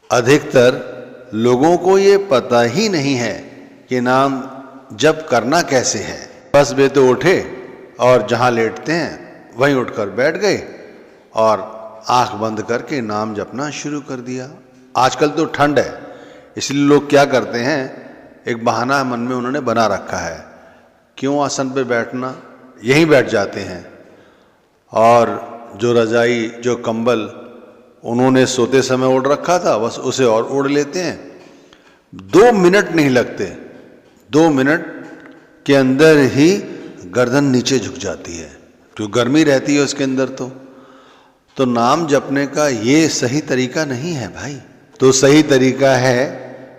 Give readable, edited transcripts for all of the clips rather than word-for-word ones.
अधिकतर लोगों को ये पता ही नहीं है कि नाम जप करना कैसे है। बस वे तो उठे और जहाँ लेटते हैं वहीं उठकर बैठ गए और आंख बंद करके नाम जपना शुरू कर दिया। आजकल तो ठंड है, इसलिए लोग क्या करते हैं, एक बहाना मन में उन्होंने बना रखा है, क्यों आसन पे बैठना, यहीं बैठ जाते हैं और जो रजाई जो कंबल उन्होंने सोते समय ओढ़ रखा था बस उसे और ओढ़ लेते हैं। 2 मिनट नहीं लगते, 2 मिनट के अंदर ही गर्दन नीचे झुक जाती है, जो गर्मी रहती है उसके अंदर। तो नाम जपने का ये सही तरीका नहीं है भाई। तो सही तरीका है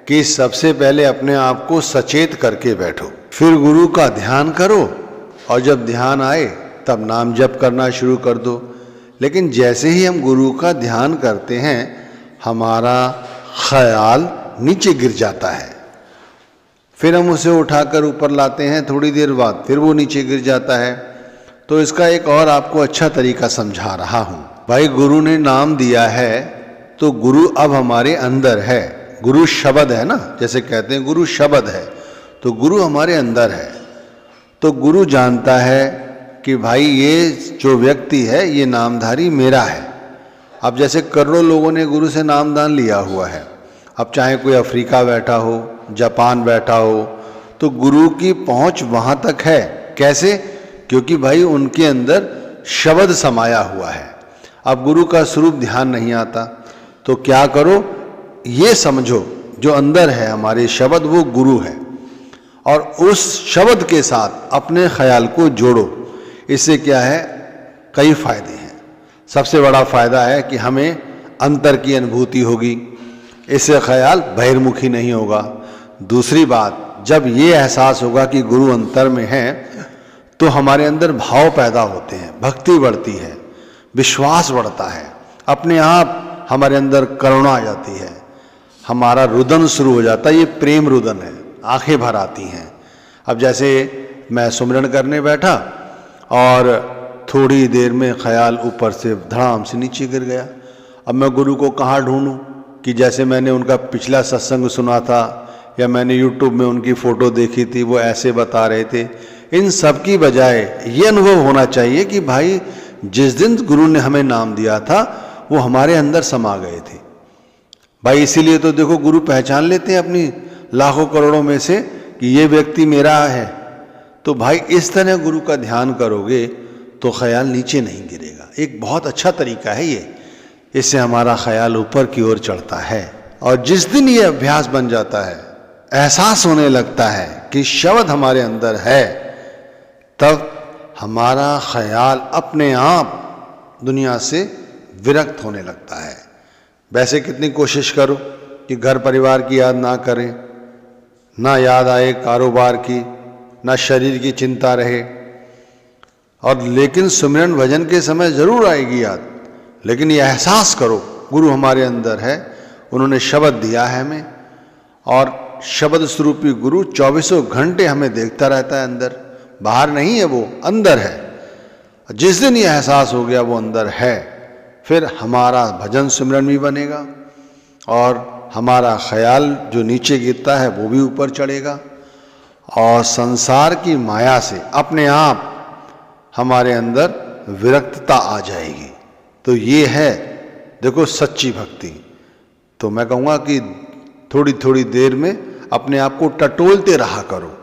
कि सबसे पहले अपने आप को सचेत करके बैठो, फिर गुरु का ध्यान करो और जब ध्यान आए तब नाम जप करना शुरू कर दो। लेकिन जैसे ही हम गुरु का ध्यान करते हैं हमारा ख्याल नीचे गिर जाता है, फिर हम उसे उठाकर ऊपर लाते हैं, थोड़ी देर बाद फिर वो नीचे गिर जाता है। तो इसका एक और आपको अच्छा तरीका समझा रहा हूं। भाई गुरु ने नाम दिया है तो गुरु अब हमारे अंदर है। गुरु शब्द है ना, जैसे कहते हैं गुरु शब्द है, तो गुरु हमारे अंदर है। तो गुरु जानता है कि भाई ये जो व्यक्ति है ये नामधारी मेरा है। अब जैसे करोड़ों लोगों ने गुरु से नामदान लिया हुआ है, अब चाहे कोई अफ्रीका बैठा हो, जापान बैठा हो, तो गुरु की पहुंच वहां तक है। कैसे? क्योंकि भाई उनके अंदर शब्द समाया हुआ है। अब गुरु का स्वरूप ध्यान नहीं आता तो क्या करो, ये समझो जो अंदर है हमारे शब्द वो गुरु है और उस शब्द के साथ अपने ख्याल को जोड़ो। इससे क्या है, कई फायदे हैं। सबसे बड़ा फायदा है कि हमें अंतर की अनुभूति होगी, इससे ख्याल बहिर्मुखी नहीं होगा। दूसरी बात, जब ये एहसास होगा कि गुरु अंतर में है तो हमारे अंदर भाव पैदा होते हैं, भक्ति बढ़ती है, विश्वास बढ़ता है, अपने आप हमारे अंदर करुणा आ जाती है, हमारा रुदन शुरू हो जाता है। ये प्रेम रुदन है, आंखें भर आती हैं। अब जैसे मैं सुमिरन करने बैठा और थोड़ी देर में ख्याल ऊपर से धड़ाम से नीचे गिर गया। अब मैं गुरु को कहाँ ढूंढूं कि जैसे मैंने उनका पिछला सत्संग सुना था या मैंने यूट्यूब में उनकी फ़ोटो देखी थी, वो ऐसे बता रहे थे। इन सब की बजाय ये अनुभव होना चाहिए कि भाई जिस दिन गुरु ने हमें नाम दिया था वो हमारे अंदर समा गए थे। भाई इसीलिए तो देखो गुरु पहचान लेते हैं अपनी लाखों करोड़ों में से कि ये व्यक्ति मेरा है। तो भाई इस तरह गुरु का ध्यान करोगे तो ख्याल नीचे नहीं गिरेगा। एक बहुत अच्छा तरीका है ये, इससे हमारा ख्याल ऊपर की ओर चढ़ता है। और जिस दिन ये अभ्यास बन जाता है, एहसास होने लगता है कि शब्द हमारे अंदर है, तब हमारा ख्याल अपने आप दुनिया से विरक्त होने लगता है। वैसे कितनी कोशिश करो कि घर परिवार की याद ना करें, ना याद आए कारोबार की, ना शरीर की चिंता रहे, और लेकिन सुमिरन भजन के समय जरूर आएगी याद। लेकिन ये एहसास करो गुरु हमारे अंदर है, उन्होंने शब्द दिया है हमें, और शब्द स्वरूपी गुरु 24 घंटे हमें देखता रहता है अंदर, बाहर नहीं है, वो अंदर है। जिस दिन ये एहसास हो गया वो अंदर है, फिर हमारा भजन सुमिरन भी बनेगा और हमारा ख्याल जो नीचे गिरता है वो भी ऊपर चढ़ेगा और संसार की माया से अपने आप हमारे अंदर विरक्तता आ जाएगी। तो ये है देखो सच्ची भक्ति। तो मैं कहूँगा कि थोड़ी थोड़ी देर में अपने आप को टटोलते रहा करो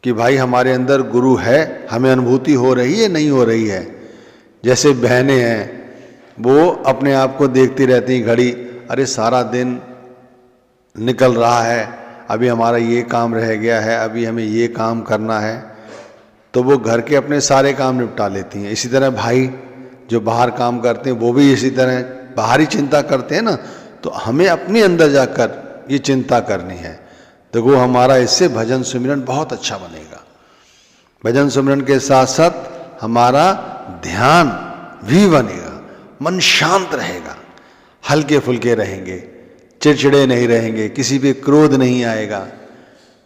कि भाई हमारे अंदर गुरु है, हमें अनुभूति हो रही है नहीं हो रही है। जैसे बहनें हैं वो अपने आप को देखती रहती हैं घड़ी, अरे सारा दिन निकल रहा है, अभी हमारा ये काम रह गया है, अभी हमें ये काम करना है, तो वो घर के अपने सारे काम निपटा लेती हैं। इसी तरह भाई जो बाहर काम करते हैं वो भी इसी तरह बाहरी चिंता करते हैं ना, तो हमें अपने अंदर जाकर ये चिंता करनी है। देखो हमारा इससे भजन सुमिरन बहुत अच्छा बनेगा। भजन सुमिरन के साथ साथ हमारा ध्यान भी बनेगा, मन शांत रहेगा, हल्के फुल्के रहेंगे, चिड़चिड़े नहीं रहेंगे, किसी पे क्रोध नहीं आएगा,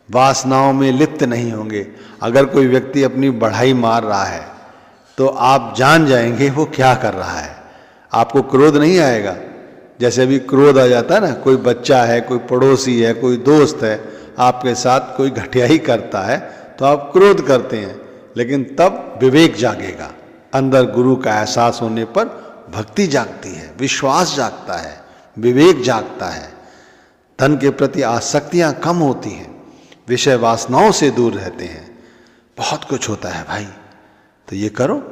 वासनाओं में लिप्त नहीं होंगे। अगर कोई व्यक्ति अपनी बढ़ाई मार रहा है तो आप जान जाएंगे वो क्या कर रहा है, आपको क्रोध नहीं आएगा। जैसे अभी क्रोध आ जाता है ना, कोई बच्चा है, कोई पड़ोसी है, कोई दोस्त है, आपके साथ कोई घटियाई करता है तो आप क्रोध करते हैं, लेकिन तब विवेक जागेगा। अंदर गुरु का एहसास होने पर भक्ति जागती है, विश्वास जागता है, विवेक जागता है, धन के प्रति आसक्तियां कम होती हैं, विषय वासनाओं से दूर रहते हैं, बहुत कुछ होता है भाई। तो ये करो।